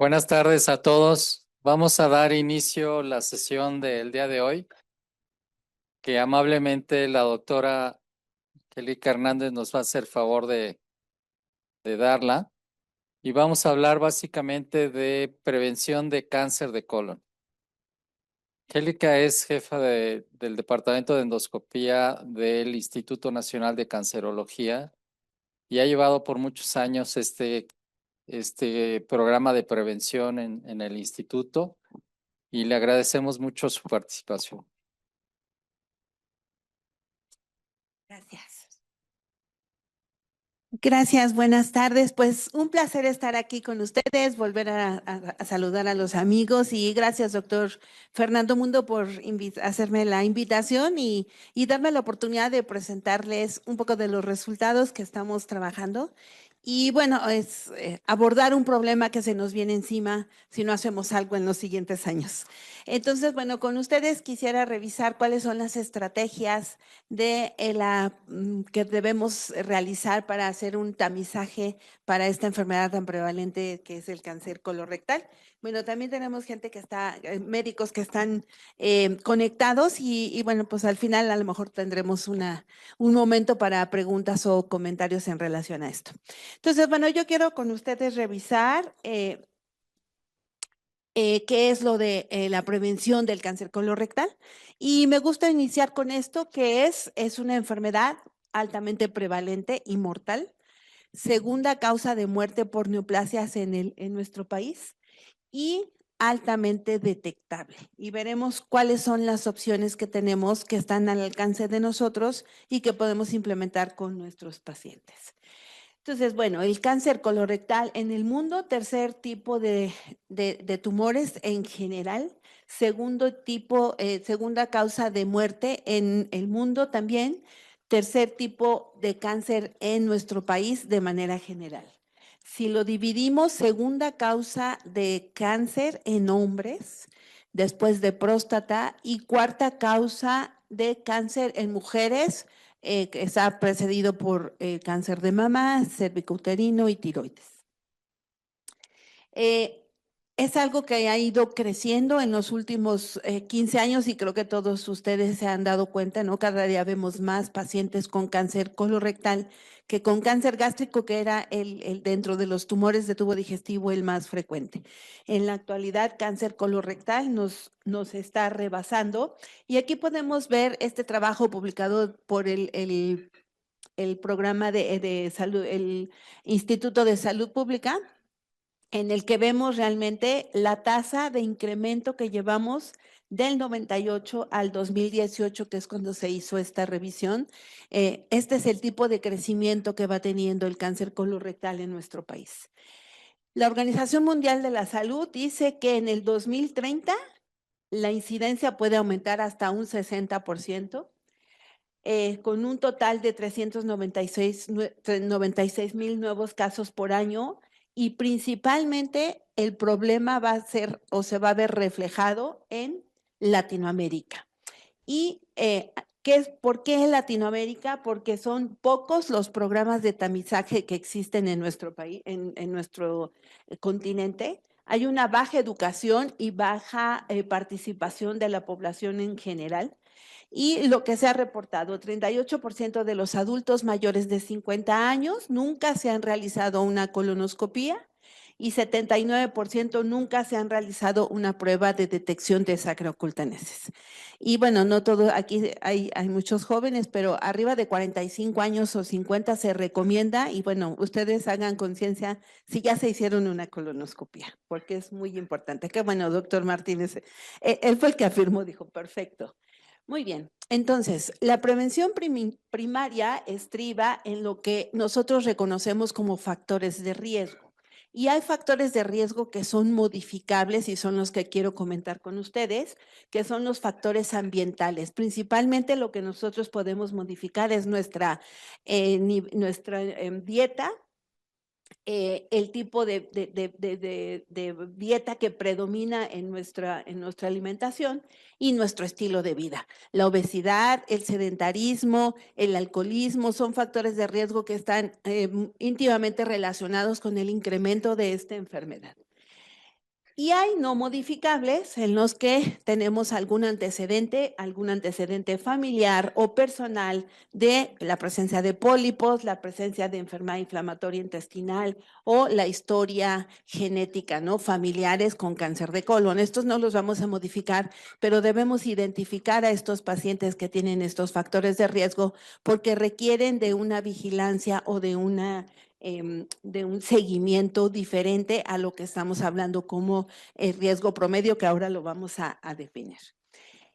Buenas tardes a todos. Vamos a dar inicio a la sesión del día de hoy, que amablemente la doctora Angélica Hernández nos va a hacer favor de darla. Y vamos a hablar básicamente de prevención de cáncer de colon. Angélica es jefa del Departamento de Endoscopía del Instituto Nacional de Cancerología y ha llevado por muchos años este programa de prevención en el instituto y le agradecemos mucho su participación. Gracias. Gracias, buenas tardes. Pues un placer estar aquí con ustedes, volver a saludar a los amigos y gracias, doctor Fernando Mundo, por hacerme la invitación y darme la oportunidad de presentarles un poco de los resultados que estamos trabajando. Y bueno, es abordar un problema que se nos viene encima si no hacemos algo en los siguientes años. Entonces, bueno, con ustedes quisiera revisar cuáles son las estrategias que debemos realizar para hacer un tamizaje para esta enfermedad tan prevalente que es el cáncer colorectal. Bueno, también tenemos gente que está, médicos que están conectados y bueno, pues al final a lo mejor tendremos un momento para preguntas o comentarios en relación a esto. Entonces, bueno, yo quiero con ustedes revisar qué es lo de la prevención del cáncer colorectal. Y me gusta iniciar con esto, que es una enfermedad altamente prevalente y mortal, segunda causa de muerte por neoplasias en nuestro país y altamente detectable. Y veremos cuáles son las opciones que tenemos que están al alcance de nosotros y que podemos implementar con nuestros pacientes. Entonces, bueno, el cáncer colorectal en el mundo, tercer tipo de tumores en general, segunda causa de muerte en el mundo también, tercer tipo de cáncer en nuestro país de manera general. Si lo dividimos, segunda causa de cáncer en hombres, después de próstata, y cuarta causa de cáncer en mujeres, que está precedido por cáncer de mama, cervicouterino y tiroides. Es algo que ha ido creciendo en los últimos 15 años y creo que todos ustedes se han dado cuenta, ¿no? Cada día vemos más pacientes con cáncer colorectal que con cáncer gástrico, que era el dentro de los tumores de tubo digestivo el más frecuente. En la actualidad, cáncer colorectal nos está rebasando y aquí podemos ver este trabajo publicado por el programa de salud, el Instituto de Salud Pública, en el que vemos realmente la tasa de incremento que llevamos del 98 al 2018, que es cuando se hizo esta revisión. Este es el tipo de crecimiento que va teniendo el cáncer colorectal en nuestro país. La Organización Mundial de la Salud dice que en el 2030 la incidencia puede aumentar hasta un 60%. Con un total de 396,000 nuevos casos por año y principalmente el problema va a ser o se va a ver reflejado en Latinoamérica. ¿Y por qué en Latinoamérica? Porque son pocos los programas de tamizaje que existen en nuestro país, en nuestro continente. Hay una baja educación y baja participación de la población en general. Y lo que se ha reportado, 38% de los adultos mayores de 50 años nunca se han realizado una colonoscopía y 79% nunca se han realizado una prueba de detección de sangre oculta en heces. Y bueno, no todo, aquí hay muchos jóvenes, pero arriba de 45 años o 50 se recomienda y bueno, ustedes hagan conciencia si ya se hicieron una colonoscopia, porque es muy importante. Qué bueno, doctor Martínez, él fue el que afirmó, dijo, perfecto. Muy bien, entonces, la prevención primaria estriba en lo que nosotros reconocemos como factores de riesgo. Y hay factores de riesgo que son modificables y son los que quiero comentar con ustedes, que son los factores ambientales. Principalmente lo que nosotros podemos modificar es nuestra dieta, el tipo de dieta que predomina en nuestra alimentación y nuestro estilo de vida. La obesidad, el sedentarismo, el alcoholismo son factores de riesgo que están íntimamente relacionados con el incremento de esta enfermedad. Y hay no modificables en los que tenemos algún antecedente familiar o personal de la presencia de pólipos, la presencia de enfermedad inflamatoria intestinal o la historia genética, ¿no? Familiares con cáncer de colon. Estos no los vamos a modificar, pero debemos identificar a estos pacientes que tienen estos factores de riesgo porque requieren de una vigilancia o de un seguimiento diferente a lo que estamos hablando como el riesgo promedio, que ahora lo vamos a definir.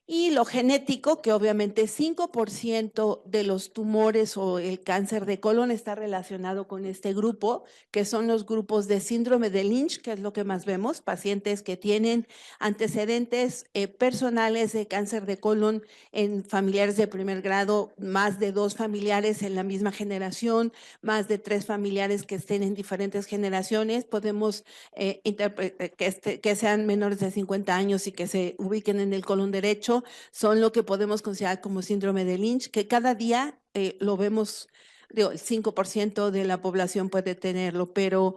Y lo genético, que obviamente 5% de los tumores o el cáncer de colon está relacionado con este grupo, que son los grupos de síndrome de Lynch, que es lo que más vemos, pacientes que tienen antecedentes personales de cáncer de colon en familiares de primer grado, más de 2 familiares en la misma generación, más de 3 familiares que estén en diferentes generaciones. Podemos que sean menores de 50 años y que se ubiquen en el colon derecho, son lo que podemos considerar como síndrome de Lynch, que cada día lo vemos, digo, el 5% de la población puede tenerlo, pero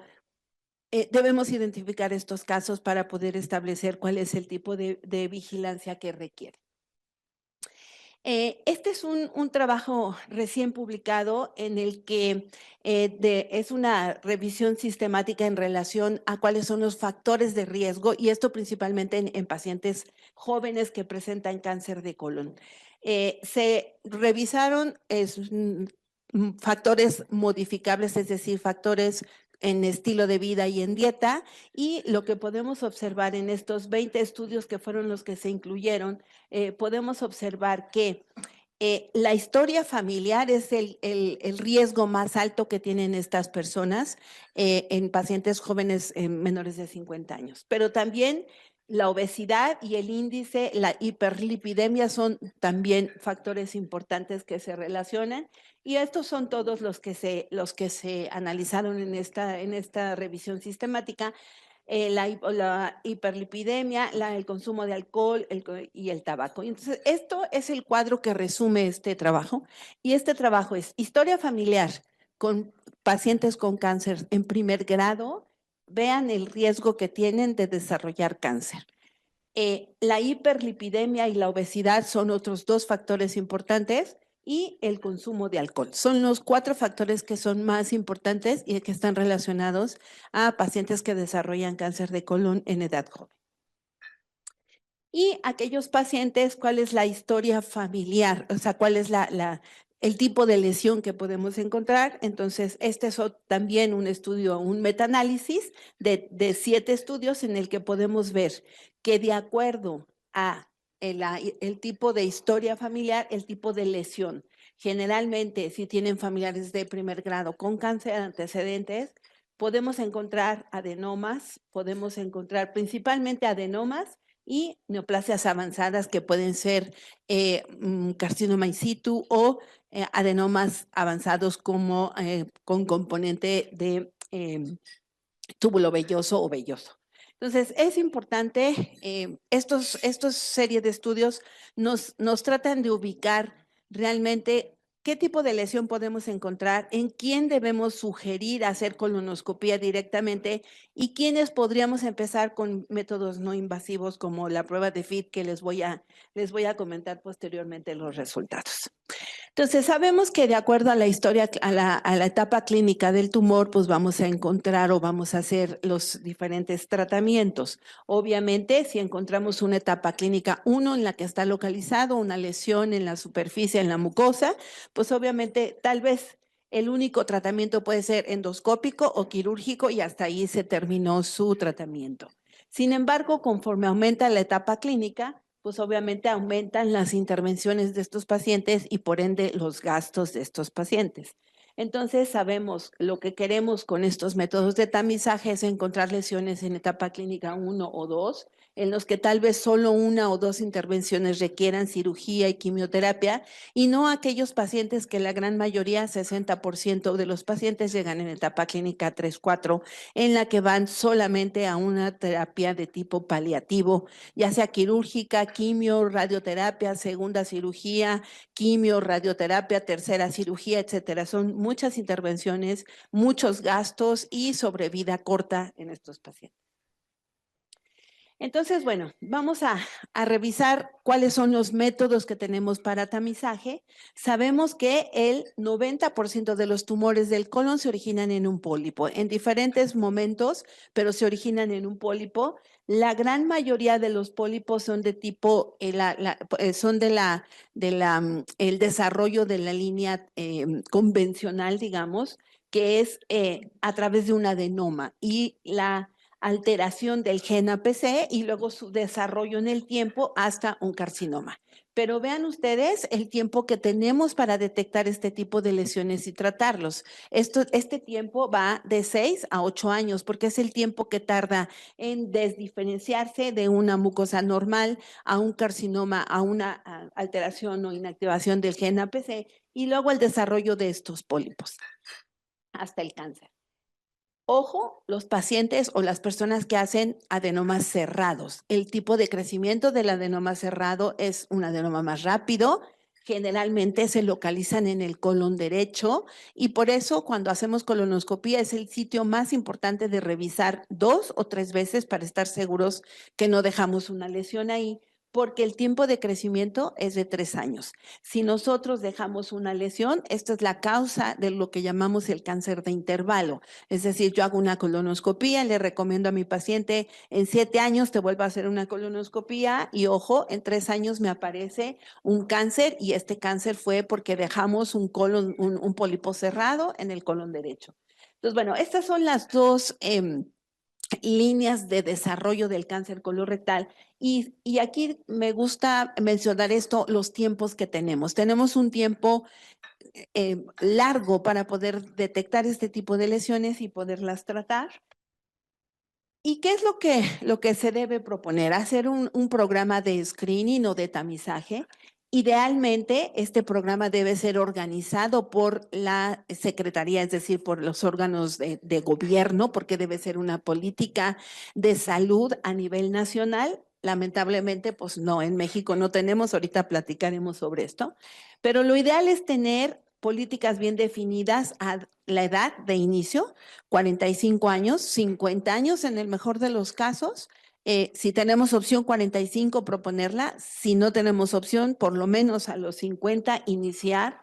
debemos identificar estos casos para poder establecer cuál es el tipo de vigilancia que requiere. Este es un trabajo recién publicado en el que es una revisión sistemática en relación a cuáles son los factores de riesgo, y esto principalmente en pacientes jóvenes que presentan cáncer de colon. Se revisaron factores modificables, es decir, factores en estilo de vida y en dieta, y lo que podemos observar en estos 20 estudios que fueron los que se incluyeron, podemos observar que la historia familiar es el riesgo más alto que tienen estas personas en pacientes jóvenes menores de 50 años. Pero también la obesidad y el índice, la hiperlipidemia son también factores importantes que se relacionan, y estos son todos los que se analizaron en esta revisión sistemática. La hiperlipidemia, el consumo de alcohol y el tabaco. Entonces, esto es el cuadro que resume este trabajo, y este trabajo es historia familiar con pacientes con cáncer en primer grado. Vean el riesgo que tienen de desarrollar cáncer. La hiperlipidemia y la obesidad son otros 2 factores importantes, y el consumo de alcohol. Son los 4 factores que son más importantes y que están relacionados a pacientes que desarrollan cáncer de colon en edad joven. Y aquellos pacientes, ¿cuál es la historia familiar? O sea, ¿cuál es el tipo de lesión que podemos encontrar? Entonces, este es también un estudio, un metaanálisis de 7 estudios en el que podemos ver que de acuerdo a el tipo de historia familiar, el tipo de lesión. Generalmente, si tienen familiares de primer grado con cáncer antecedentes, podemos encontrar adenomas, podemos encontrar principalmente adenomas y neoplasias avanzadas que pueden ser carcinoma in situ o adenomas avanzados como con componente de túbulo velloso o velloso. Entonces, es importante, estos serie de estudios nos tratan de ubicar realmente qué tipo de lesión podemos encontrar, en quién debemos sugerir hacer colonoscopía directamente y quiénes podríamos empezar con métodos no invasivos como la prueba de FIT, que les voy a comentar posteriormente los resultados. Entonces, sabemos que de acuerdo a la historia, a la etapa clínica del tumor, pues vamos a encontrar o vamos a hacer los diferentes tratamientos. Obviamente, si encontramos una etapa clínica 1 en la que está localizado una lesión en la superficie, en la mucosa, pues obviamente tal vez el único tratamiento puede ser endoscópico o quirúrgico, y hasta ahí se terminó su tratamiento. Sin embargo, conforme aumenta la etapa clínica, pues obviamente aumentan las intervenciones de estos pacientes y por ende los gastos de estos pacientes. Entonces sabemos lo que queremos con estos métodos de tamizaje es encontrar lesiones en etapa clínica 1 o 2, en los que tal vez solo 1 o 2 intervenciones requieran cirugía y quimioterapia, y no aquellos pacientes que la gran mayoría, 60% de los pacientes, llegan en etapa clínica 3, 4, en la que van solamente a una terapia de tipo paliativo, ya sea quirúrgica, quimio, radioterapia, segunda cirugía, quimio, radioterapia, tercera cirugía, etcétera. Son muchas intervenciones, muchos gastos y sobrevida corta en estos pacientes. Entonces, bueno, vamos a revisar cuáles son los métodos que tenemos para tamizaje. Sabemos que el 90% de los tumores del colon se originan en un pólipo, en diferentes momentos, pero se originan en un pólipo. La gran mayoría de los pólipos son de tipo, son el desarrollo de la línea convencional, digamos, que es a través de un adenoma y la alteración del gen APC y luego su desarrollo en el tiempo hasta un carcinoma. Pero vean ustedes el tiempo que tenemos para detectar este tipo de lesiones y tratarlos. Este tiempo va de 6 a 8 años porque es el tiempo que tarda en desdiferenciarse de una mucosa normal a un carcinoma, a una alteración o inactivación del gen APC y luego el desarrollo de estos pólipos hasta el cáncer. Ojo, los pacientes o las personas que hacen adenomas cerrados. El tipo de crecimiento del adenoma cerrado es un adenoma más rápido. Generalmente se localizan en el colon derecho y por eso cuando hacemos colonoscopía es el sitio más importante de revisar 2 o 3 veces para estar seguros que no dejamos una lesión ahí, porque el tiempo de crecimiento es de 3 años. Si nosotros dejamos una lesión, esta es la causa de lo que llamamos el cáncer de intervalo. Es decir, yo hago una colonoscopía, le recomiendo a mi paciente, en 7 años te vuelvo a hacer una colonoscopía y ojo, en 3 años me aparece un cáncer y este cáncer fue porque dejamos un pólipo cerrado en el colon derecho. Entonces, bueno, estas son las dos líneas de desarrollo del cáncer colorectal. Y aquí me gusta mencionar esto, los tiempos que tenemos. Tenemos un tiempo largo para poder detectar este tipo de lesiones y poderlas tratar. ¿Y qué es lo que se debe proponer? Hacer un programa de screening o de tamizaje. Idealmente, este programa debe ser organizado por la Secretaría, es decir, por los órganos de gobierno, porque debe ser una política de salud a nivel nacional. Lamentablemente, pues no, en México no tenemos, ahorita platicaremos sobre esto, pero lo ideal es tener políticas bien definidas a la edad de inicio, 45 años, 50 años en el mejor de los casos. Si tenemos opción 45, proponerla. Si no tenemos opción, por lo menos a los 50, iniciar.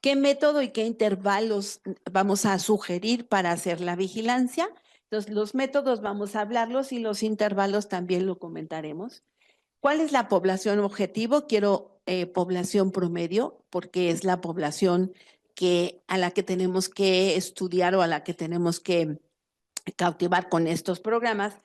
¿Qué método y qué intervalos vamos a sugerir para hacer la vigilancia? Entonces, los métodos vamos a hablarlos y los intervalos también lo comentaremos. ¿Cuál es la población objetivo? Quiero población promedio, porque es la población a la que tenemos que estudiar o a la que tenemos que cautivar con estos programas.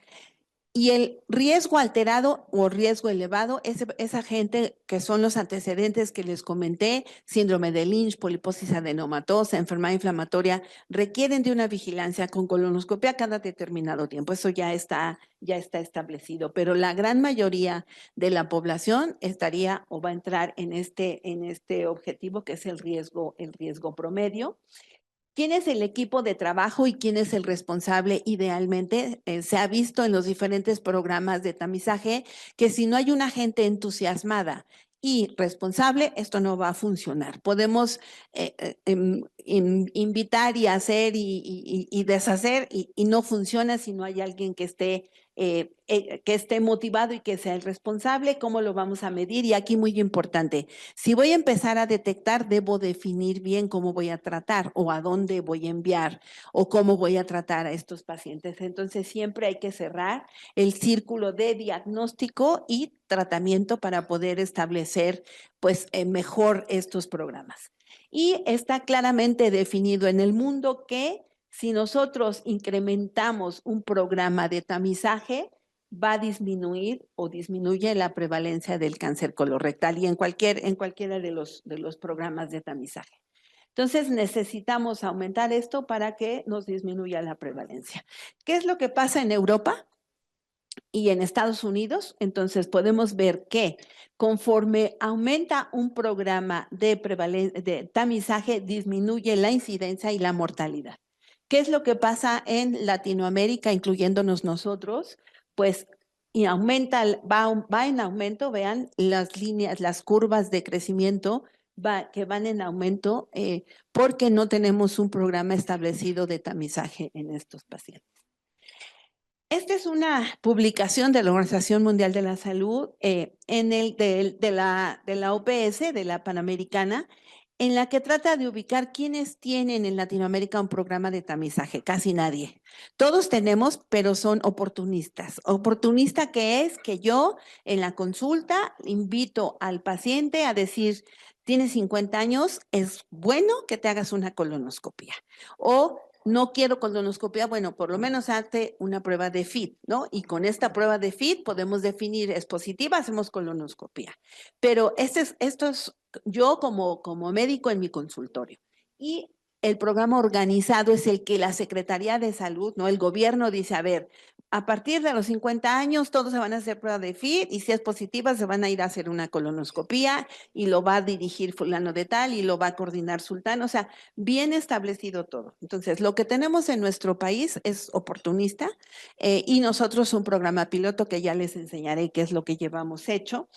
Y el riesgo alterado o riesgo elevado es esa gente que son los antecedentes que les comenté, síndrome de Lynch, poliposis adenomatosa, enfermedad inflamatoria, requieren de una vigilancia con colonoscopia cada determinado tiempo. Eso ya está establecido, pero la gran mayoría de la población estaría o va a entrar en este objetivo que es el riesgo promedio. ¿Quién es el equipo de trabajo y quién es el responsable? Idealmente, se ha visto en los diferentes programas de tamizaje que si no hay una gente entusiasmada y responsable, esto no va a funcionar. Podemos invitar y hacer y deshacer y no funciona si no hay alguien que esté motivado y que sea el responsable. ¿Cómo lo vamos a medir? Y aquí muy importante, si voy a empezar a detectar, debo definir bien cómo voy a tratar o a dónde voy a enviar o cómo voy a tratar a estos pacientes. Entonces, siempre hay que cerrar el círculo de diagnóstico y tratamiento para poder establecer pues mejor estos programas. Y está claramente definido en el mundo que si nosotros incrementamos un programa de tamizaje, va a disminuir o disminuye la prevalencia del cáncer colorectal y en cualquiera de los programas de tamizaje. Entonces necesitamos aumentar esto para que nos disminuya la prevalencia. ¿Qué es lo que pasa en Europa y en Estados Unidos? Entonces podemos ver que conforme aumenta un programa de tamizaje, disminuye la incidencia y la mortalidad. ¿Qué es lo que pasa en Latinoamérica, incluyéndonos nosotros? Pues y va en aumento, vean las líneas, las curvas de crecimiento que van en aumento porque no tenemos un programa establecido de tamizaje en estos pacientes. Esta es una publicación de la Organización Mundial de la Salud de la OPS, de la Panamericana, en la que trata de ubicar quiénes tienen en Latinoamérica un programa de tamizaje. Casi nadie. Todos tenemos, pero son oportunistas. Oportunista que es que yo en la consulta invito al paciente a decir, tienes 50 años, es bueno que te hagas una colonoscopia. O no quiero colonoscopia, bueno, por lo menos hazte una prueba de FIT, ¿no? Y con esta prueba de FIT podemos definir, es positiva, hacemos colonoscopia. Pero esto es yo como médico en mi consultorio. Y el programa organizado es el que la Secretaría de Salud, ¿no? El gobierno dice, a ver, a partir de los 50 años todos se van a hacer prueba de FIT y si es positiva se van a ir a hacer una colonoscopia y lo va a dirigir fulano de tal y lo va a coordinar sultano, o sea, bien establecido todo. Entonces, lo que tenemos en nuestro país es oportunista y nosotros un programa piloto que ya les enseñaré qué es lo que llevamos hecho,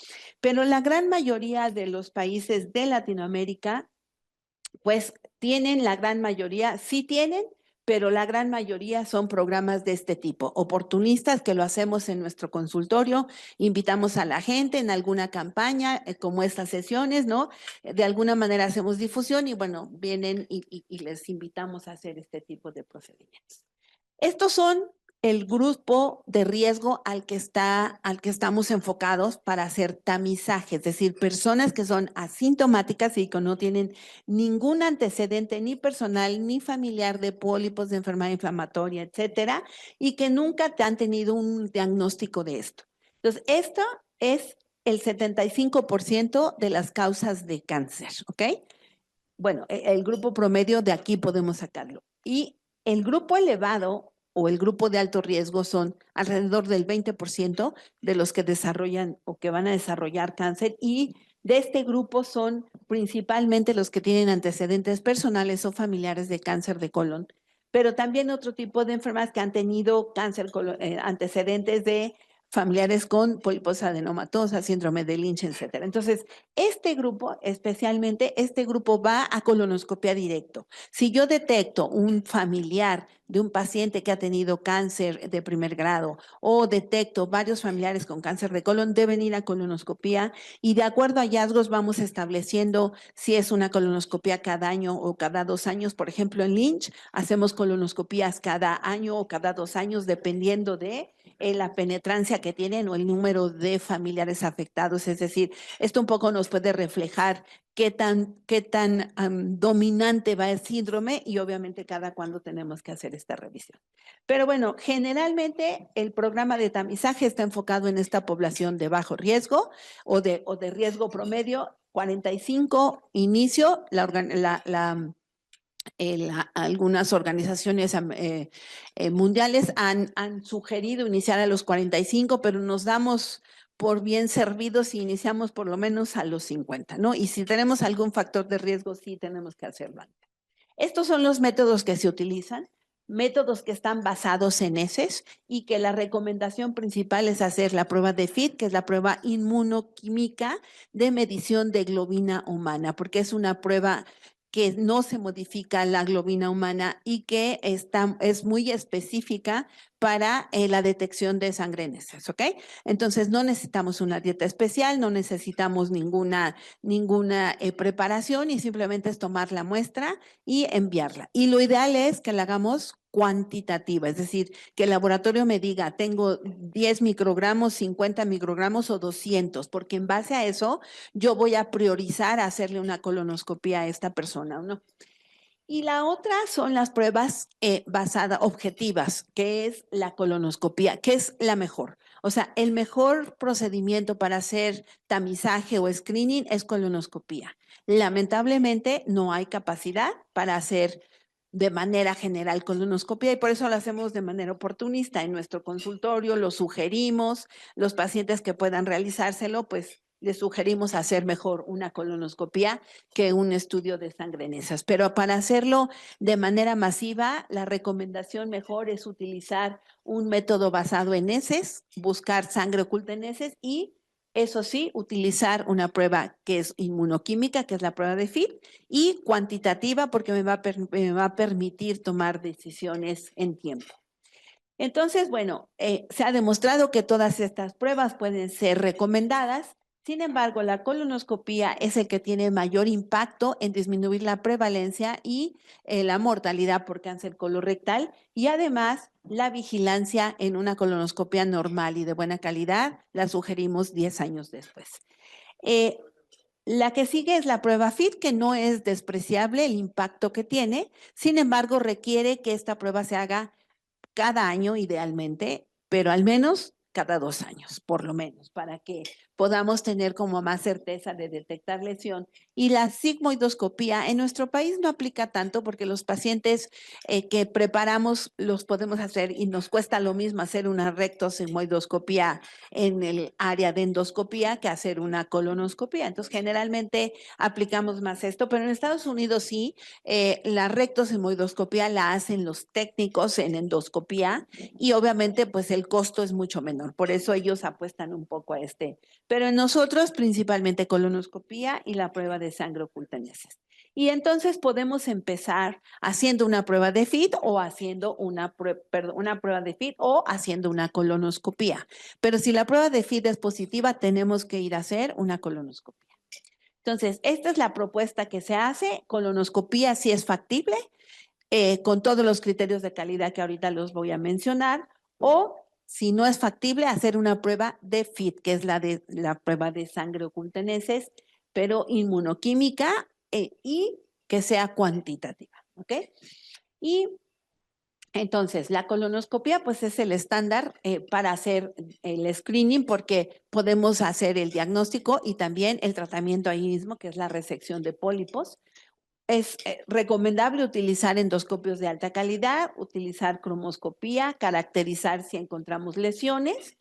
pero la gran mayoría de los países de Latinoamérica, pues tienen la gran mayoría, sí tienen, pero la gran mayoría son programas de este tipo, oportunistas que lo hacemos en nuestro consultorio, invitamos a la gente en alguna campaña, como estas sesiones, ¿no? De alguna manera hacemos difusión y bueno, vienen y les invitamos a hacer este tipo de procedimientos. Estos son el grupo de riesgo al que estamos enfocados para hacer tamizaje, es decir, personas que son asintomáticas y que no tienen ningún antecedente ni personal ni familiar de pólipos, de enfermedad inflamatoria, etcétera, y que nunca te han tenido un diagnóstico de esto. Entonces, esto es el 75% de las causas de cáncer, ¿ok? Bueno, el grupo promedio de aquí podemos sacarlo. Y el grupo elevado o el grupo de alto riesgo son alrededor del 20% de los que desarrollan o que van a desarrollar cáncer y de este grupo son principalmente los que tienen antecedentes personales o familiares de cáncer de colon, pero también otro tipo de enfermedades que han tenido cáncer, antecedentes de familiares con pólipos adenomatosa, síndrome de Lynch, etcétera. Entonces, este grupo, especialmente, este grupo va a colonoscopia directo. Si yo detecto un familiar de un paciente que ha tenido cáncer de primer grado o detecto varios familiares con cáncer de colon, deben ir a colonoscopia y de acuerdo a hallazgos vamos estableciendo si es una colonoscopia cada año o cada 2 años. Por ejemplo, en Lynch hacemos colonoscopías cada año o cada 2 años dependiendo de la penetrancia que tienen o el número de familiares afectados. Es decir, esto un poco nos puede reflejar qué tan dominante va el síndrome y obviamente cada cuándo tenemos que hacer esta revisión. Pero bueno, generalmente el programa de tamizaje está enfocado en esta población de bajo riesgo o de riesgo promedio, 45 inicio, algunas organizaciones mundiales han sugerido iniciar a los 45, pero nos damos por bien servidos si iniciamos por lo menos a los 50, ¿no? Y si tenemos algún factor de riesgo, sí tenemos que hacerlo antes. Estos son los métodos que se utilizan, métodos que están basados en heces y que la recomendación principal es hacer la prueba de FIT, que es la prueba inmunoquímica de medición de globina humana, porque es una prueba que no se modifica la globina humana y que es muy específica para la detección de sangre en heces, ¿ok? Entonces no necesitamos una dieta especial, no necesitamos ninguna preparación y simplemente es tomar la muestra y enviarla. Y lo ideal es que la hagamos cuantitativa, es decir, que el laboratorio me diga, tengo 10 microgramos, 50 microgramos o 200, porque en base a eso yo voy a priorizar a hacerle una colonoscopia a esta persona, ¿no? Y la otra son las pruebas basadas, objetivas, que es la colonoscopia, que es la mejor. O sea, el mejor procedimiento para hacer tamizaje o screening es colonoscopia. Lamentablemente no hay capacidad para hacer de manera general colonoscopia y por eso lo hacemos de manera oportunista. En nuestro consultorio lo sugerimos, los pacientes que puedan realizárselo, pues les sugerimos hacer mejor una colonoscopia que un estudio de sangre en esas. Pero para hacerlo de manera masiva, la recomendación mejor es utilizar un método basado en heces, buscar sangre oculta en heces y eso sí, utilizar una prueba que es inmunoquímica, que es la prueba de FIT, y cuantitativa porque me va a permitir tomar decisiones en tiempo. Entonces, bueno, se ha demostrado que todas estas pruebas pueden ser recomendadas. Sin embargo, la colonoscopía es el que tiene mayor impacto en disminuir la prevalencia y la mortalidad por cáncer colorectal, y además la vigilancia en una colonoscopia normal y de buena calidad la sugerimos 10 años después. La que sigue es la prueba FIT, que no es despreciable el impacto que tiene. Sin embargo, requiere que esta prueba se haga cada año idealmente, pero al menos cada 2 años, por lo menos, para que podamos tener como más certeza de detectar lesión. Y la sigmoidoscopía en nuestro país no aplica tanto porque los pacientes que preparamos los podemos hacer y nos cuesta lo mismo hacer una rectosigmoidoscopía en el área de endoscopía que hacer una colonoscopía. Entonces, generalmente aplicamos más esto, pero en Estados Unidos sí, la rectosigmoidoscopía la hacen los técnicos en endoscopía y obviamente pues el costo es mucho menor, por eso ellos apuestan un poco a este, pero en nosotros principalmente colonoscopía y la prueba de sangre oculta en heces. Y entonces podemos empezar haciendo una prueba de FIT o haciendo una prueba de FIT o haciendo una colonoscopía. Pero si la prueba de FIT es positiva, tenemos que ir a hacer una colonoscopia. Entonces, esta es la propuesta que se hace. Colonoscopía sí es factible, con todos los criterios de calidad que ahorita los voy a mencionar, o si no es factible, hacer una prueba de FIT, que es la prueba de sangre oculta en heces, pero inmunoquímica y que sea cuantitativa, ¿ok? Y entonces, la colonoscopia pues es el estándar para hacer el screening porque podemos hacer el diagnóstico y también el tratamiento ahí mismo, que es la resección de pólipos. Es recomendable utilizar endoscopios de alta calidad, utilizar cromoscopía, caracterizar si encontramos lesiones.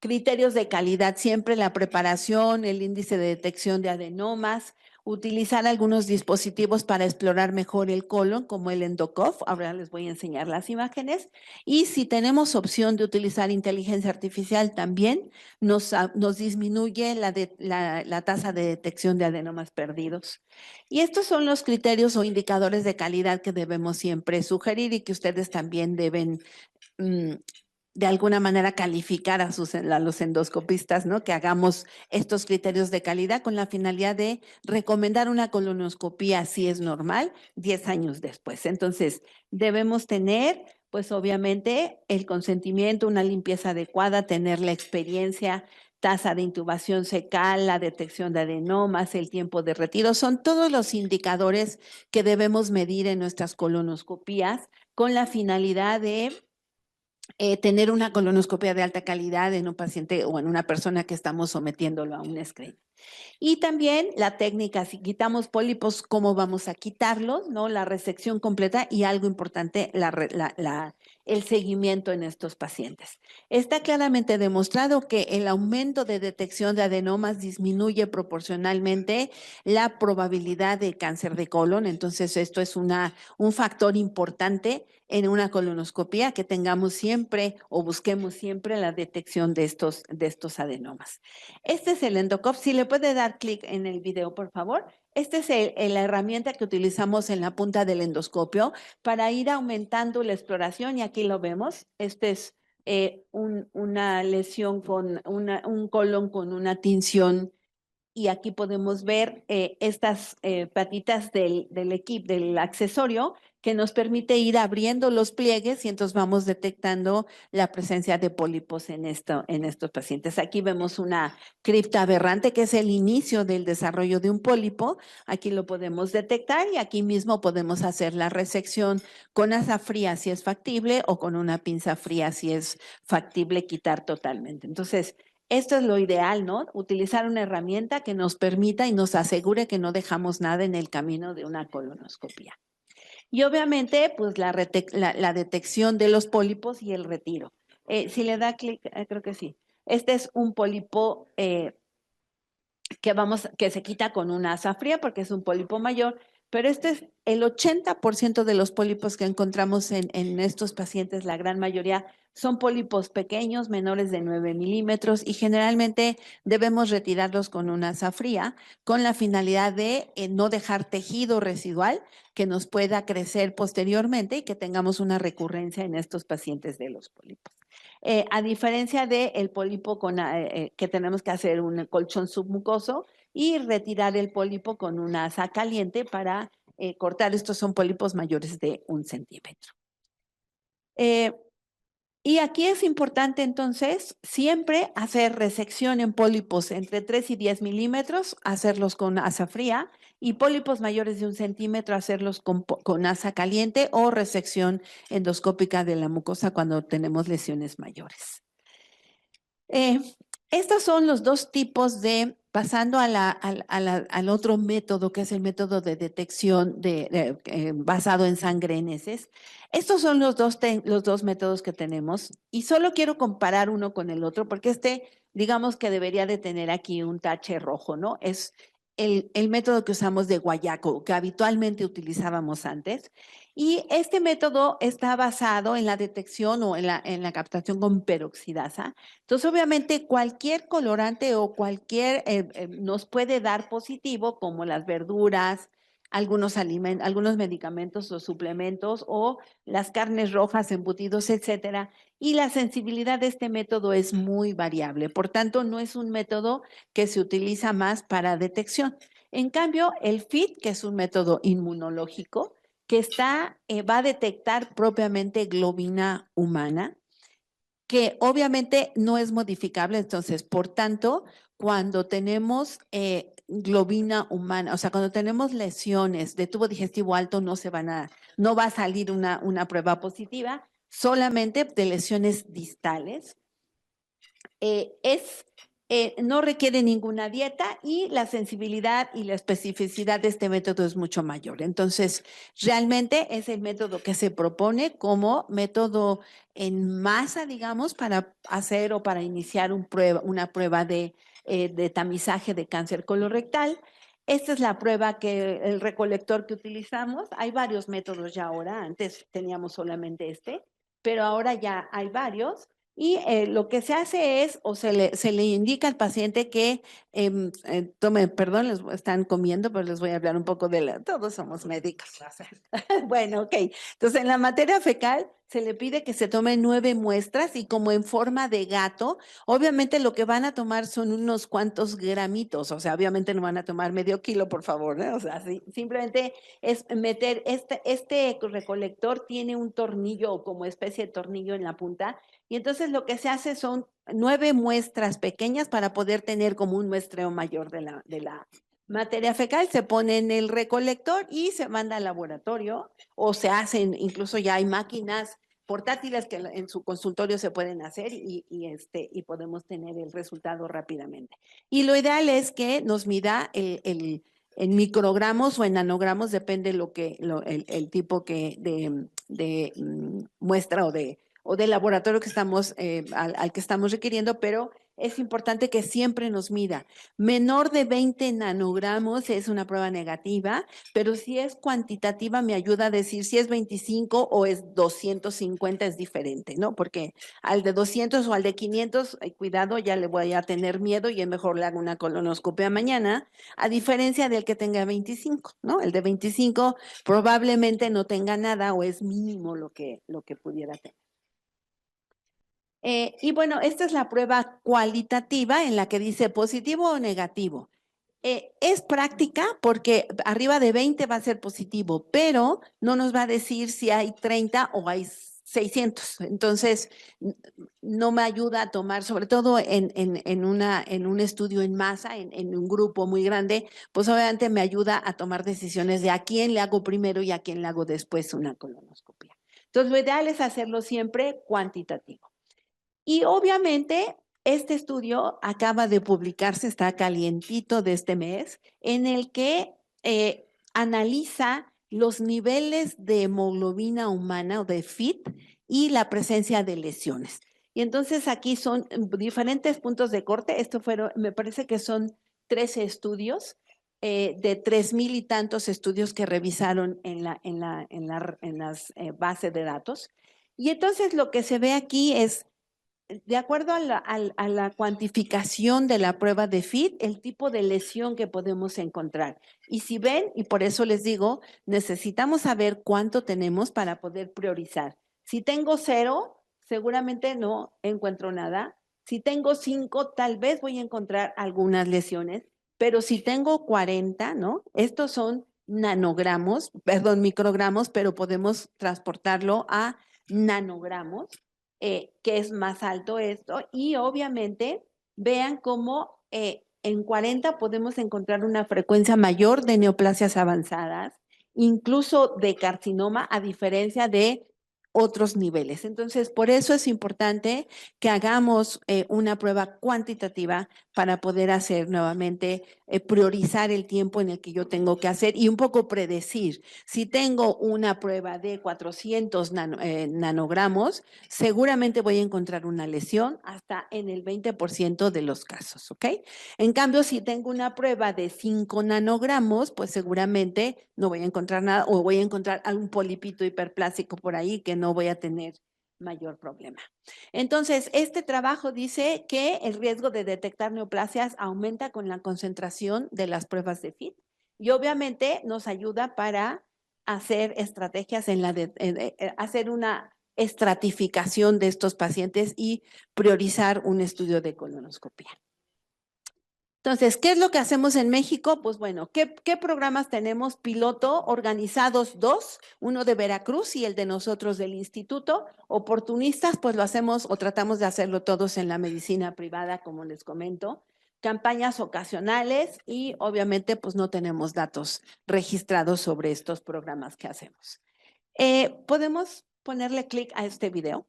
Criterios de calidad, siempre la preparación, el índice de detección de adenomas, utilizar algunos dispositivos para explorar mejor el colon, como el EndoCoff. Ahora les voy a enseñar las imágenes. Y si tenemos opción de utilizar inteligencia artificial, también nos disminuye la tasa de detección de adenomas perdidos. Y estos son los criterios o indicadores de calidad que debemos siempre sugerir y que ustedes también deben de alguna manera calificar a los endoscopistas, ¿no? Que hagamos estos criterios de calidad con la finalidad de recomendar una colonoscopía si es normal 10 años después. Entonces, debemos tener, pues obviamente, el consentimiento, una limpieza adecuada, tener la experiencia, tasa de intubación fecal, la detección de adenomas, el tiempo de retiro, son todos los indicadores que debemos medir en nuestras colonoscopías con la finalidad de tener una colonoscopia de alta calidad en un paciente o en una persona que estamos sometiéndolo a un screen. Y también la técnica, si quitamos pólipos, ¿cómo vamos a quitarlos? ¿No? La resección completa y algo importante, el seguimiento en estos pacientes. Está claramente demostrado que el aumento de detección de adenomas disminuye proporcionalmente la probabilidad de cáncer de colon. Entonces, esto es un factor importante en una colonoscopia, que tengamos siempre o busquemos siempre la detección de estos adenomas. Este es el EndoCoff. Si le puede dar clic en el video, por favor. Esta es la herramienta que utilizamos en la punta del endoscopio para ir aumentando la exploración, y aquí lo vemos. Este es una lesión con un colon con una tinción, y aquí podemos ver estas patitas del equipo, del accesorio, que nos permite ir abriendo los pliegues y entonces vamos detectando la presencia de pólipos en estos pacientes. Aquí vemos una cripta aberrante, que es el inicio del desarrollo de un pólipo. Aquí lo podemos detectar y aquí mismo podemos hacer la resección con asa fría si es factible o con una pinza fría si es factible quitar totalmente. Entonces, esto es lo ideal, ¿no? Utilizar una herramienta que nos permita y nos asegure que no dejamos nada en el camino de una colonoscopia. Y obviamente, pues la detección de los pólipos y el retiro. Si le da clic, creo que sí. Este es un pólipo que se quita con una asa fría porque es un pólipo mayor, pero este es el 80% de los pólipos que encontramos en estos pacientes, la gran mayoría son pólipos pequeños, menores de 9 milímetros, y generalmente debemos retirarlos con una asa fría con la finalidad de no dejar tejido residual que nos pueda crecer posteriormente y que tengamos una recurrencia en estos pacientes de los pólipos. A diferencia del pólipo que tenemos que hacer un colchón submucoso y retirar el pólipo con una asa caliente para cortar. Estos son pólipos mayores de 1 centímetro. Y aquí es importante entonces siempre hacer resección en pólipos entre 3 y 10 milímetros, hacerlos con asa fría, y pólipos mayores de 1 centímetro, hacerlos con asa caliente o resección endoscópica de la mucosa cuando tenemos lesiones mayores. Estos son los dos tipos pasando al otro método, que es el método de detección basado en sangre en heces. Estos son los dos métodos que tenemos, y solo quiero comparar uno con el otro, porque digamos que debería de tener aquí un tache rojo, ¿no? Es el método que usamos de guayaco, que habitualmente utilizábamos antes. Y este método está basado en la detección o en la captación con peroxidasa. Entonces, obviamente, cualquier colorante o cualquier nos puede dar positivo, como las verduras, algunos medicamentos o suplementos, o las carnes rojas, embutidos, etcétera. Y la sensibilidad de este método es muy variable. Por tanto, no es un método que se utiliza más para detección. En cambio, el FIT, que es un método inmunológico, que va a detectar propiamente globina humana, que obviamente no es modificable. Entonces, por tanto, cuando tenemos globina humana, o sea, cuando tenemos lesiones de tubo digestivo alto, no va a salir una prueba positiva, solamente de lesiones distales. No requiere ninguna dieta, y la sensibilidad y la especificidad de este método es mucho mayor. Entonces, realmente es el método que se propone como método en masa, digamos, para hacer o para iniciar una prueba de tamizaje de cáncer colorectal. Esta es la prueba el recolector que utilizamos. Hay varios métodos ya ahora. Antes teníamos solamente pero ahora ya hay varios. Y lo que se hace es, o se le indica al paciente que tome, perdón, están comiendo, pero les voy a hablar un poco todos somos médicos. Bueno, ok. Entonces, en la materia fecal se le pide que se tome 9 muestras, y como en forma de gato, obviamente lo que van a tomar son unos cuantos gramitos, o sea, obviamente no van a tomar medio kilo, por favor, ¿no? O sea, simplemente es meter, este recolector tiene un tornillo o como especie de tornillo en la punta. Y entonces lo que se hace son 9 muestras pequeñas para poder tener como un muestreo mayor de la materia fecal. Se pone en el recolector y se manda al laboratorio, o se hacen, incluso ya hay máquinas portátiles que en su consultorio se pueden hacer, y podemos tener el resultado rápidamente. Y lo ideal es que nos mida en microgramos o en nanogramos, depende el tipo de muestra o del laboratorio que al que estamos requiriendo, pero es importante que siempre nos mida. Menor de 20 nanogramos es una prueba negativa, pero si es cuantitativa me ayuda a decir si es 25 o es 250, es diferente, ¿no? Porque al de 200 o al de 500, cuidado, ya le voy a tener miedo y es mejor le hago una colonoscopia mañana, a diferencia del que tenga 25, ¿no? El de 25 probablemente no tenga nada o es mínimo lo que pudiera tener. Y bueno, esta es la prueba cualitativa en la que dice positivo o negativo. Es práctica porque arriba de 20 va a ser positivo, pero no nos va a decir si hay 30 o hay 600. Entonces, no me ayuda a tomar, sobre todo en un estudio en masa, en un grupo muy grande, pues obviamente me ayuda a tomar decisiones de a quién le hago primero y a quién le hago después una colonoscopia. Entonces, lo ideal es hacerlo siempre cuantitativo. Y obviamente este estudio acaba de publicarse, está calientito de este mes, en el que analiza los niveles de hemoglobina humana o de FIT y la presencia de lesiones. Y entonces aquí son diferentes puntos de corte. Me parece que son 13 estudios. de 3,000 y tantos estudios que revisaron en las bases de datos. Y entonces lo que se ve aquí es, de acuerdo a la cuantificación de la prueba de FIT, el tipo de lesión que podemos encontrar. Y si ven, y por eso les digo, necesitamos saber cuánto tenemos para poder priorizar. Si tengo 0, seguramente no encuentro nada. Si tengo 5, tal vez voy a encontrar algunas lesiones. Pero si tengo 40, ¿no? Estos son nanogramos, perdón, microgramos, pero podemos transportarlo a nanogramos, que es más alto esto. Y obviamente vean cómo en 40 podemos encontrar una frecuencia mayor de neoplasias avanzadas, incluso de carcinoma, a diferencia de otros niveles. Entonces, por eso es importante que hagamos una prueba cuantitativa para poder hacer nuevamente, priorizar el tiempo en el que yo tengo que hacer y un poco predecir. Si tengo una prueba de 400 nanogramos, seguramente voy a encontrar una lesión hasta en el 20% de los casos, ¿ok? En cambio, si tengo una prueba de 5 nanogramos, pues seguramente no voy a encontrar nada o voy a encontrar algún polipito hiperplásico por ahí que no voy a tener mayor problema. Entonces, este trabajo dice que el riesgo de detectar neoplasias aumenta con la concentración de las pruebas de FIT y obviamente nos ayuda para hacer estrategias hacer una estratificación de estos pacientes y priorizar un estudio de colonoscopia. Entonces, ¿qué es lo que hacemos en México? Pues bueno, ¿qué programas tenemos piloto? Organizados 2, uno de Veracruz y el de nosotros del instituto. Oportunistas, pues lo hacemos o tratamos de hacerlo todos en la medicina privada, como les comento. Campañas ocasionales y obviamente pues no tenemos datos registrados sobre estos programas que hacemos. ¿Podemos ponerle clic a este video?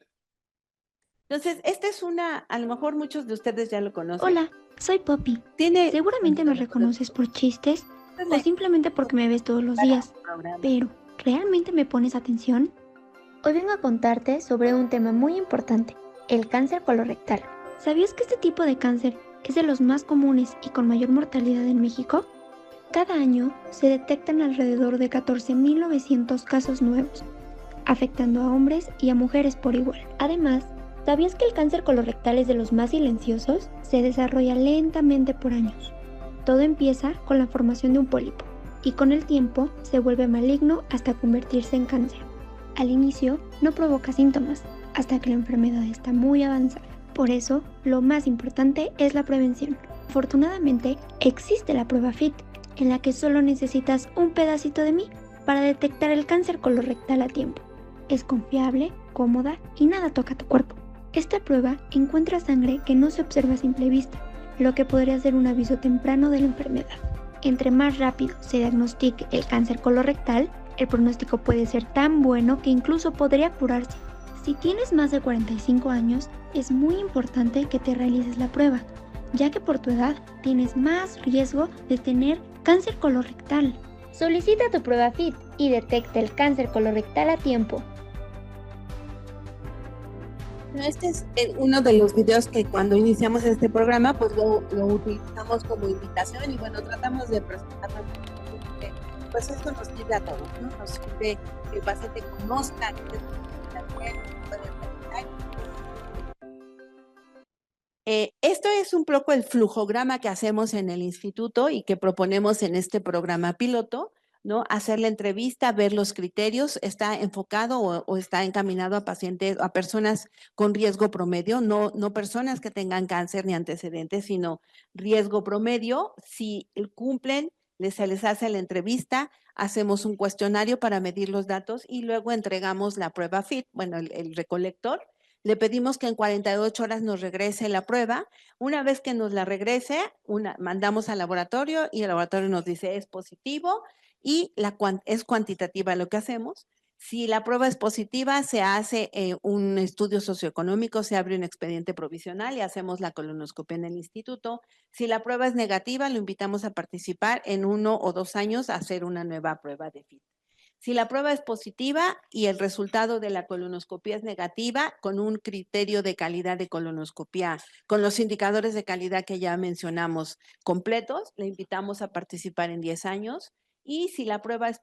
Entonces, esta es a lo mejor muchos de ustedes ya lo conocen. Hola, soy Poppy. Seguramente me reconoces por chistes o simplemente porque me ves todos los días. Pero, ¿realmente me pones atención? Hoy vengo a contarte sobre un tema muy importante, el cáncer colorectal. ¿Sabías que este tipo de cáncer es de los más comunes y con mayor mortalidad en México? Cada año se detectan alrededor de 14.900 casos nuevos, afectando a hombres y a mujeres por igual. Además, ¿sabías que el cáncer colorectal es de los más silenciosos? Se desarrolla lentamente por años. Todo empieza con la formación de un pólipo y con el tiempo se vuelve maligno hasta convertirse en cáncer. Al inicio no provoca síntomas hasta que la enfermedad está muy avanzada. Por eso, lo más importante es la prevención. Afortunadamente, existe la prueba FIT, en la que solo necesitas un pedacito de mí para detectar el cáncer colorectal a tiempo. Es confiable, cómoda y nada toca tu cuerpo. Esta prueba encuentra sangre que no se observa a simple vista, lo que podría ser un aviso temprano de la enfermedad. Entre más rápido se diagnostique el cáncer colorectal, el pronóstico puede ser tan bueno que incluso podría curarse. Si tienes más de 45 años, es muy importante que te realices la prueba, ya que por tu edad tienes más riesgo de tener cáncer colorectal. Solicita tu prueba FIT y detecta el cáncer colorectal a tiempo. Este es uno de los videos que cuando iniciamos este programa, pues lo utilizamos como invitación y bueno, tratamos de presentarlo porque pues esto nos sirve a todos, ¿no? Nos sirve que el paciente conozca qué es lo que puede esto es un poco el flujograma que hacemos en el instituto y que proponemos en este programa piloto, ¿no? Hacer la entrevista, ver los criterios, está enfocado o está encaminado a pacientes, a personas con riesgo promedio, no personas que tengan cáncer ni antecedentes, sino riesgo promedio. Si cumplen, se les hace la entrevista, hacemos un cuestionario para medir los datos y luego entregamos la prueba FIT, bueno, el recolector. Le pedimos que en 48 horas nos regrese la prueba. Una vez que nos la regrese, mandamos al laboratorio y el laboratorio nos dice es positivo y es cuantitativa lo que hacemos. Si la prueba es positiva, se hace un estudio socioeconómico, se abre un expediente provisional y hacemos la colonoscopia en el instituto. Si la prueba es negativa, lo invitamos a participar en 1 o 2 años a hacer una nueva prueba de FIT. Si la prueba es positiva y el resultado de la colonoscopia es negativa, con un criterio de calidad de colonoscopia, con los indicadores de calidad que ya mencionamos completos, le invitamos a participar en 10 años. Y si la prueba es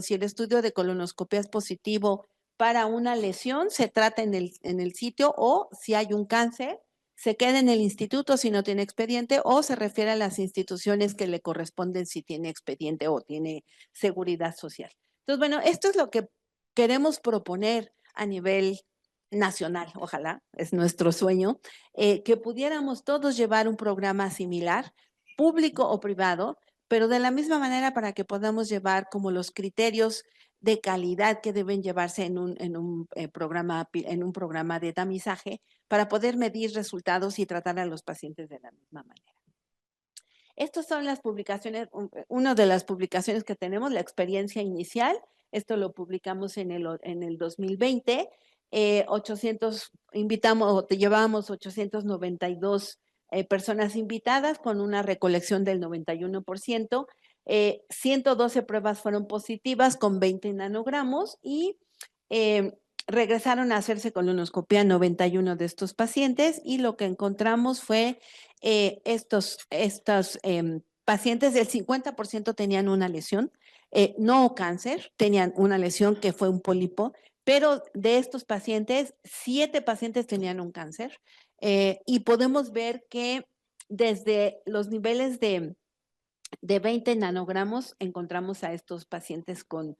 si el estudio de colonoscopia es positivo para una lesión, se trata en el sitio, o si hay un cáncer, se queda en el instituto si no tiene expediente, o se refiere a las instituciones que le corresponden si tiene expediente o tiene seguridad social. Entonces, bueno, esto es lo que queremos proponer a nivel nacional, ojalá, es nuestro sueño, que pudiéramos todos llevar un programa similar, público o privado, pero de la misma manera para que podamos llevar como los criterios de calidad que deben llevarse en un programa de tamizaje para poder medir resultados y tratar a los pacientes de la misma manera. Estas son las publicaciones, una de las publicaciones que tenemos, la experiencia inicial. Esto lo publicamos en el 2020. Llevábamos 892 personas invitadas con una recolección del 91%. 112 pruebas fueron positivas con 20 nanogramos y regresaron a hacerse colonoscopia 91 de estos pacientes, y lo que encontramos fue estos pacientes, del 50% tenían una lesión, no cáncer, tenían una lesión que fue un pólipo, pero de estos pacientes, 7 pacientes tenían un cáncer, y podemos ver que desde los niveles de 20 nanogramos encontramos a estos pacientes con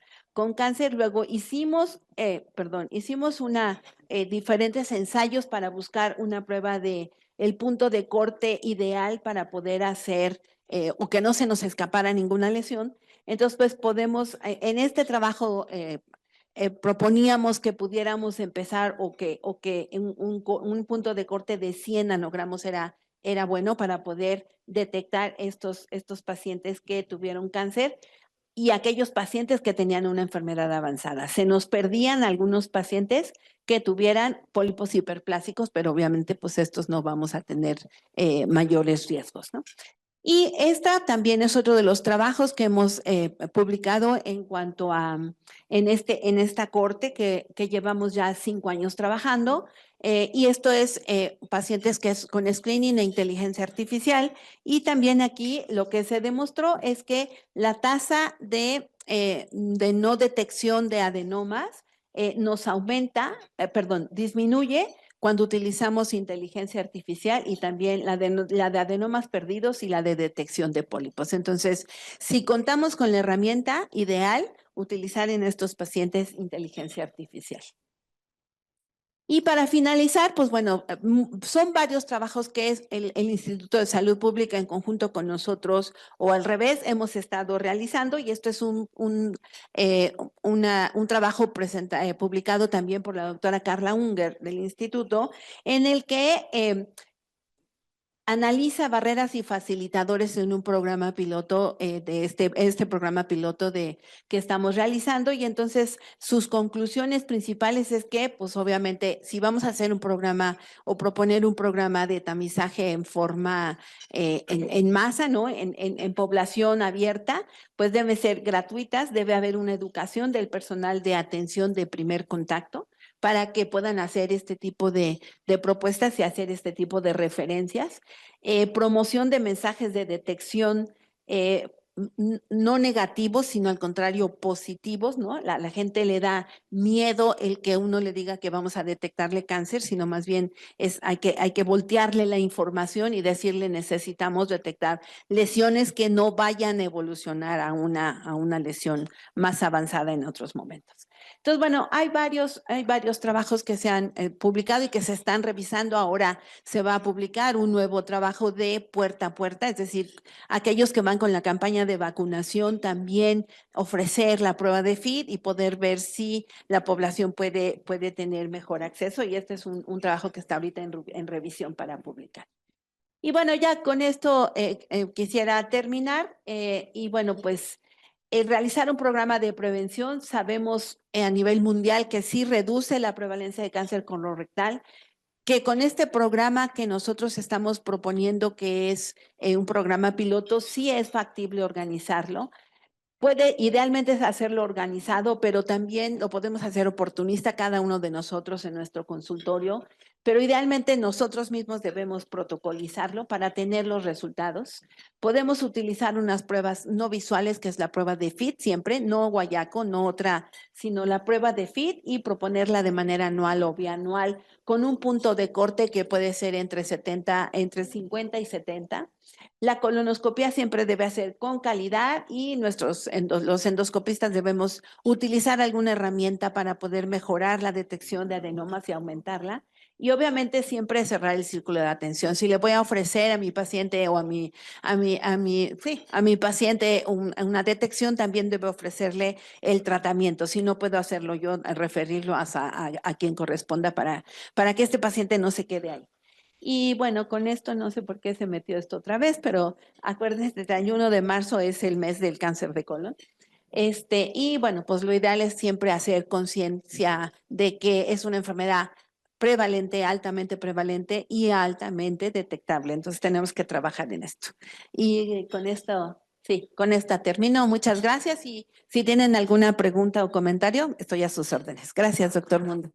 cáncer. Luego hicimos diferentes ensayos para buscar una prueba de el punto de corte ideal para poder hacer o que no se nos escapara ninguna lesión. Entonces, pues podemos, en este trabajo proponíamos que pudiéramos empezar o que un punto de corte de 100 nanogramos era bueno para poder detectar estos pacientes que tuvieron cáncer y aquellos pacientes que tenían una enfermedad avanzada. Se nos perdían algunos pacientes que tuvieran pólipos hiperplásicos, pero obviamente pues estos no vamos a tener mayores riesgos, ¿no? Y esta también es otro de los trabajos que hemos publicado en cuanto a, en esta corte que llevamos ya 5 años trabajando, y esto es pacientes que es con screening e inteligencia artificial, y también aquí lo que se demostró es que la tasa de no detección de adenomas disminuye cuando utilizamos inteligencia artificial, y también la de adenomas perdidos y la de detección de pólipos. Entonces, si contamos con la herramienta ideal, utilizar en estos pacientes inteligencia artificial. Y para finalizar, pues bueno, son varios trabajos que es el Instituto de Salud Pública en conjunto con nosotros, o al revés, hemos estado realizando, y esto es un trabajo publicado también por la doctora Carla Unger del instituto, en el que analiza barreras y facilitadores en un programa piloto, de este programa piloto que estamos realizando. Y entonces sus conclusiones principales es que, pues obviamente, si vamos a hacer un programa o proponer un programa de tamizaje en forma, en masa, ¿no? En población abierta, pues deben ser gratuitas, debe haber una educación del personal de atención de primer contacto para que puedan hacer este tipo de propuestas y hacer este tipo de referencias. Promoción de mensajes de detección no negativos, sino al contrario positivos, ¿no? La gente le da miedo el que uno le diga que vamos a detectarle cáncer, sino más bien hay que voltearle la información y decirle necesitamos detectar lesiones que no vayan a evolucionar a una lesión más avanzada en otros momentos. Entonces, bueno, hay varios trabajos que se han publicado y que se están revisando. Ahora se va a publicar un nuevo trabajo de puerta a puerta, es decir, aquellos que van con la campaña de vacunación también ofrecer la prueba de FIT y poder ver si la población puede tener mejor acceso, y este es un trabajo que está ahorita en revisión para publicar. Y bueno, ya con esto quisiera terminar, y bueno, pues realizar un programa de prevención, sabemos a nivel mundial que sí reduce la prevalencia de cáncer colorectal, que con este programa que nosotros estamos proponiendo, que es un programa piloto, sí es factible organizarlo. Idealmente es hacerlo organizado, pero también lo podemos hacer oportunista cada uno de nosotros en nuestro consultorio, pero idealmente nosotros mismos debemos protocolizarlo para tener los resultados. Podemos utilizar unas pruebas no visuales, que es la prueba de FIT siempre, no guayaco, no otra, sino la prueba de FIT y proponerla de manera anual o bianual con un punto de corte que puede ser entre 50 y 70. La colonoscopia siempre debe hacer con calidad y los endoscopistas debemos utilizar alguna herramienta para poder mejorar la detección de adenomas y aumentarla. Y obviamente siempre cerrar el círculo de atención. Si le voy a ofrecer a mi paciente o a mi paciente una detección, también debo ofrecerle el tratamiento. Si no puedo hacerlo yo, referirlo a quien corresponda para que este paciente no se quede ahí. Y bueno, con esto no sé por qué se metió esto otra vez, pero acuérdense, el 31 de marzo es el mes del cáncer de colon. Y bueno, pues lo ideal es siempre hacer conciencia de que es una enfermedad prevalente, altamente prevalente y altamente detectable. Entonces tenemos que trabajar en esto. Y con esto, sí, con esta termino. Muchas gracias y si tienen alguna pregunta o comentario, estoy a sus órdenes. Gracias, doctor Mundo.